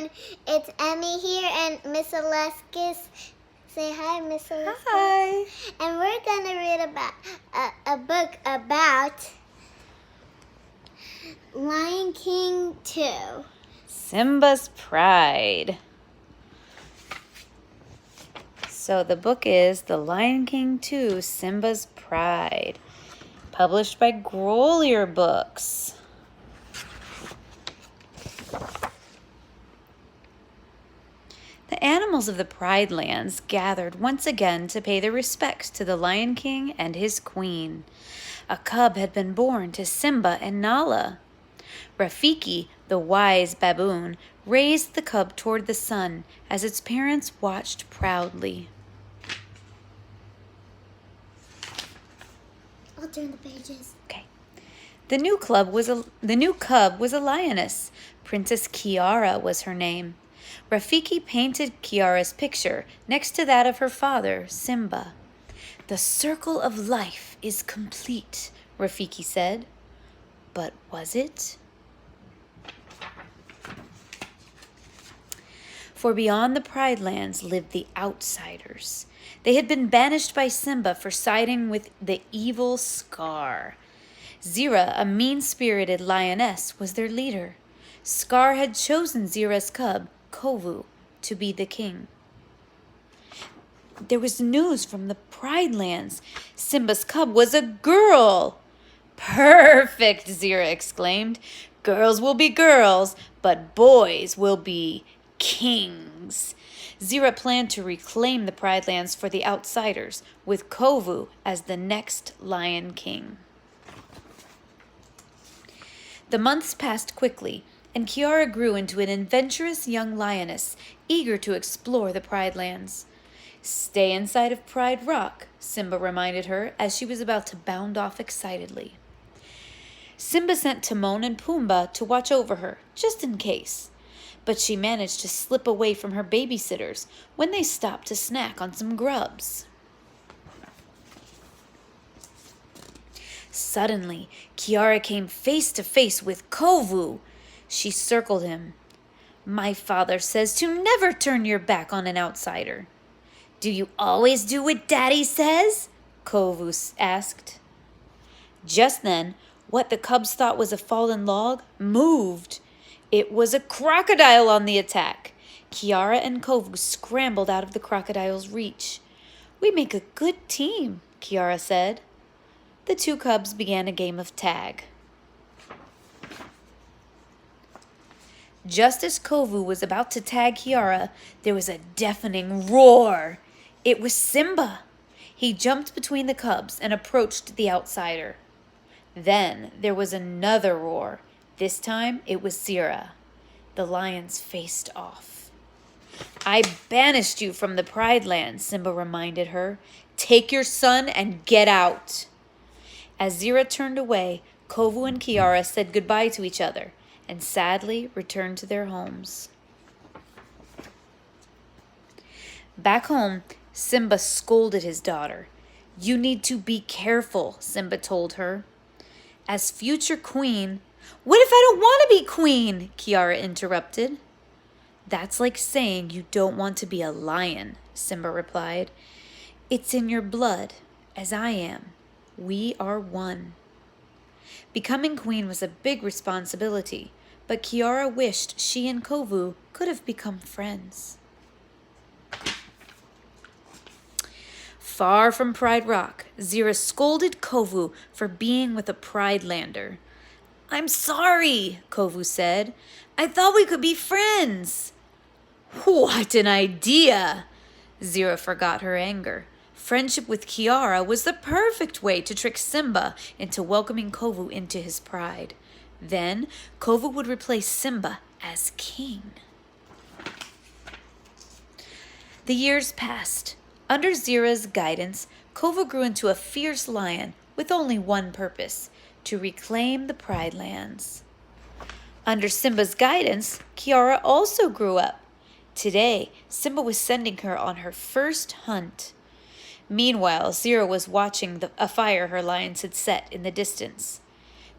everyone. It's Emmy here and Miss Alaskis. Say hi, Miss Alaskis. Hi. And we're going to read about a book about Lion King 2. Simba's Pride. So the book is The Lion King 2, Simba's Pride, published by Grolier Books. The animals of the Pride Lands gathered once again to pay their respects to the Lion King and his queen. A cub had been born to Simba and Nala. Rafiki, the wise baboon, raised the cub toward the sun as its parents watched proudly. I'll turn the pages. Okay. The new cub was a lioness. Princess Kiara was her name. Rafiki painted Kiara's picture next to that of her father, Simba. The circle of life is complete, Rafiki said. But was it? For beyond the Pride Lands lived the outsiders. They had been banished by Simba for siding with the evil Scar. Zira, a mean-spirited lioness, was their leader. Scar had chosen Zira's cub, Kovu, to be the king. There was news from the Pride Lands. Simba's cub was a girl. Perfect, Zira exclaimed. Girls will be girls, but boys will be kings. Zira planned to reclaim the Pride Lands for the outsiders, with Kovu as the next Lion King. The months passed quickly, and Kiara grew into an adventurous young lioness, eager to explore the Pride Lands. Stay inside of Pride Rock, Simba reminded her as she was about to bound off excitedly. Simba sent Timon and Pumbaa to watch over her, just in case. But she managed to slip away from her babysitters when they stopped to snack on some grubs. Suddenly, Kiara came face to face with Kovu. She circled him. My father says to never turn your back on an outsider. Do you always do what Daddy says? Kovu asked. Just then, what the cubs thought was a fallen log moved. It was a crocodile on the attack. Kiara and Kovu scrambled out of the crocodile's reach. We make a good team, Kiara said. The two cubs began a game of tag. Just as Kovu was about to tag Kiara, there was a deafening roar. It was Simba. He jumped between the cubs and approached the outsider. Then there was another roar. This time it was Zira. The lions faced off. I banished you from the Pride Land, Simba reminded her. Take your son and get out. As Zira turned away, Kovu and Kiara said goodbye to each other and sadly returned to their homes. Back home, Simba scolded his daughter. You need to be careful, Simba told her. As future queen, what if I don't want to be queen? Kiara interrupted. That's like saying you don't want to be a lion, Simba replied. It's in your blood, as I am. We are one. Becoming queen was a big responsibility, but Kiara wished she and Kovu could have become friends. Far from Pride Rock, Zira scolded Kovu for being with a Pride Lander. I'm sorry, Kovu said. I thought we could be friends. What an idea! Zira forgot her anger. Friendship with Kiara was the perfect way to trick Simba into welcoming Kovu into his pride. Then, Kovu would replace Simba as king. The years passed. Under Zira's guidance, Kovu grew into a fierce lion with only one purpose, to reclaim the Pride Lands. Under Simba's guidance, Kiara also grew up. Today, Simba was sending her on her first hunt. Meanwhile, Zira was watching a fire her lions had set in the distance.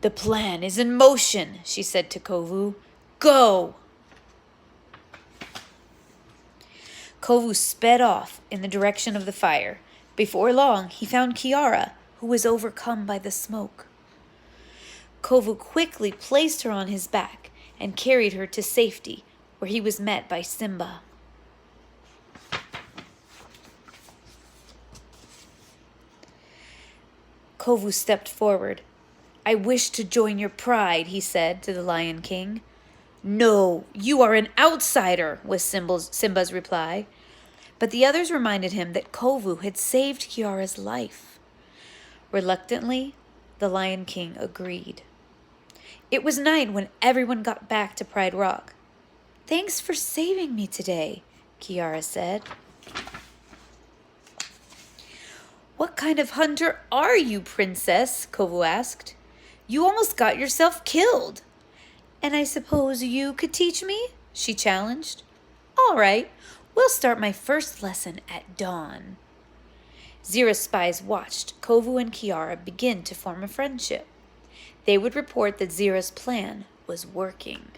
The plan is in motion, she said to Kovu. Go! Kovu sped off in the direction of the fire. Before long, he found Kiara, who was overcome by the smoke. Kovu quickly placed her on his back and carried her to safety, where he was met by Simba. Kovu stepped forward. "I wish to join your pride," he said to the Lion King. "No, you are an outsider," was Simba's reply. But the others reminded him that Kovu had saved Kiara's life. Reluctantly, the Lion King agreed. It was night when everyone got back to Pride Rock. "Thanks for saving me today," Kiara said. "What kind of hunter are you, princess?" Kovu asked. "You almost got yourself killed." "And I suppose you could teach me?" she challenged. "All right, we'll start my first lesson at dawn." Zira's spies watched Kovu and Kiara begin to form a friendship. They would report that Zira's plan was working.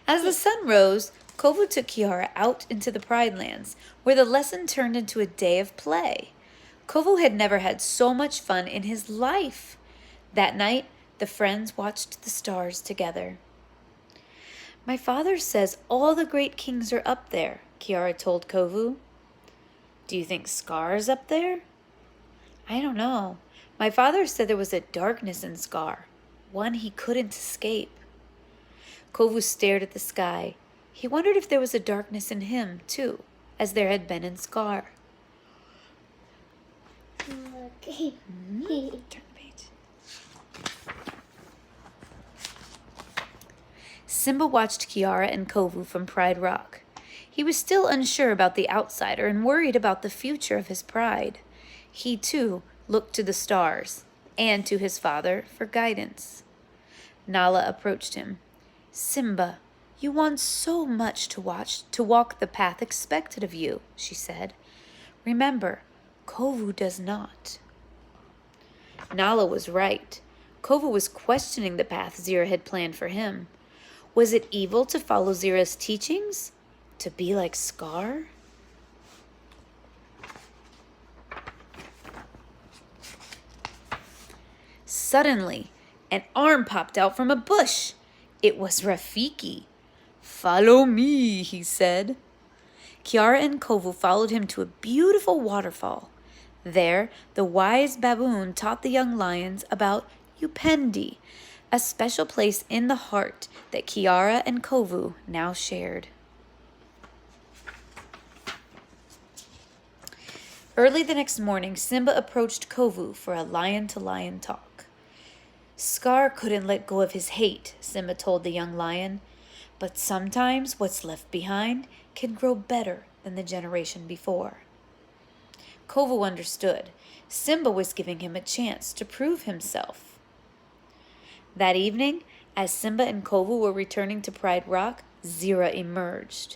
As the sun rose, Kovu took Kiara out into the Pride Lands, where the lesson turned into a day of play. Kovu had never had so much fun in his life. That night, the friends watched the stars together. "My father says all the great kings are up there," Kiara told Kovu. "Do you think Scar's up there?" "I don't know. My father said there was a darkness in Scar, one he couldn't escape." Kovu stared at the sky. He wondered if there was a darkness in him, too, as there had been in Scar. Okay. Turn the page. Simba watched Kiara and Kovu from Pride Rock. He was still unsure about the outsider and worried about the future of his pride. He, too, looked to the stars and to his father for guidance. Nala approached him. "Simba, you want so much to walk the path expected of you," she said. "Remember, Kovu does not." Nala was right. Kovu was questioning the path Zira had planned for him. Was it evil to follow Zira's teachings? To be like Scar? Suddenly, an arm popped out from a bush. It was Rafiki. "Follow me," he said. Kiara and Kovu followed him to a beautiful waterfall. There, the wise baboon taught the young lions about Upendi, a special place in the heart that Kiara and Kovu now shared. Early the next morning, Simba approached Kovu for a lion-to-lion talk. "Scar couldn't let go of his hate," Simba told the young lion. "But sometimes what's left behind can grow better than the generation before." Kovu understood. Simba was giving him a chance to prove himself. That evening, as Simba and Kovu were returning to Pride Rock, Zira emerged.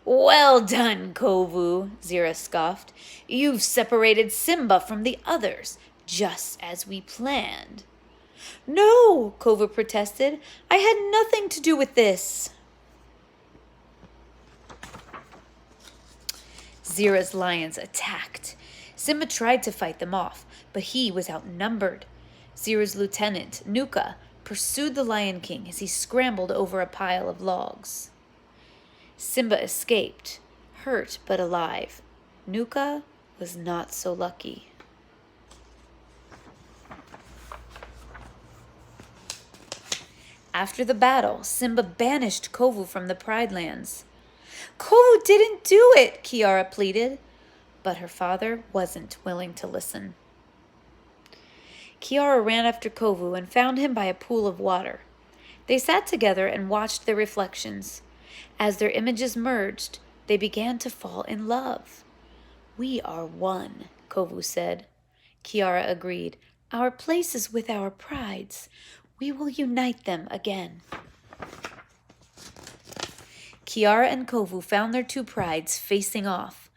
"Well done, Kovu," Zira scoffed. "You've separated Simba from the others, just as we planned." "No," Kovu protested. "I had nothing to do with this." Zira's lions attacked. Simba tried to fight them off, but he was outnumbered. Zira's lieutenant, Nuka, pursued the Lion King as he scrambled over a pile of logs. Simba escaped, hurt but alive. Nuka was not so lucky. After the battle, Simba banished Kovu from the Pride Lands. "Kovu didn't do it," Kiara pleaded, but her father wasn't willing to listen. Kiara ran after Kovu and found him by a pool of water. They sat together and watched their reflections. As their images merged, they began to fall in love. "We are one," Kovu said. Kiara agreed. "Our place is with our prides. We will unite them again." Kiara and Kovu found their two prides facing off.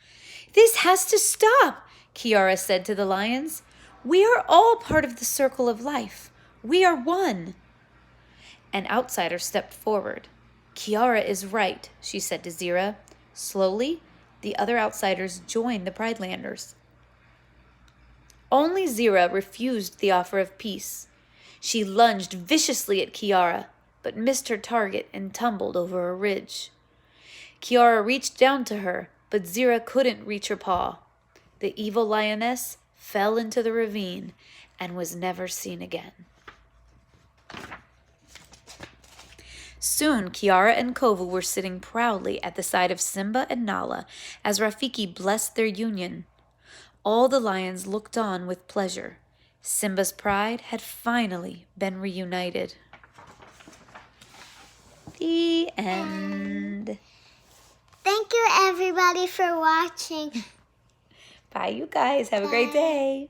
"This has to stop," Kiara said to the lions. "We are all part of the circle of life. We are one." An outsider stepped forward. Kiara is right, she said to Zira. Slowly, the other outsiders joined the Pridelanders. Only Zira refused the offer of peace. She lunged viciously at Kiara, but missed her target and tumbled over a ridge. Kiara reached down to her, but Zira couldn't reach her paw. The evil lioness fell into the ravine and was never seen again. Soon, Kiara and Kovu were sitting proudly at the side of Simba and Nala as Rafiki blessed their union. All the lions looked on with pleasure. Simba's pride had finally been reunited. The end. Thank you, everybody, for watching. Bye, you guys. Have a great day.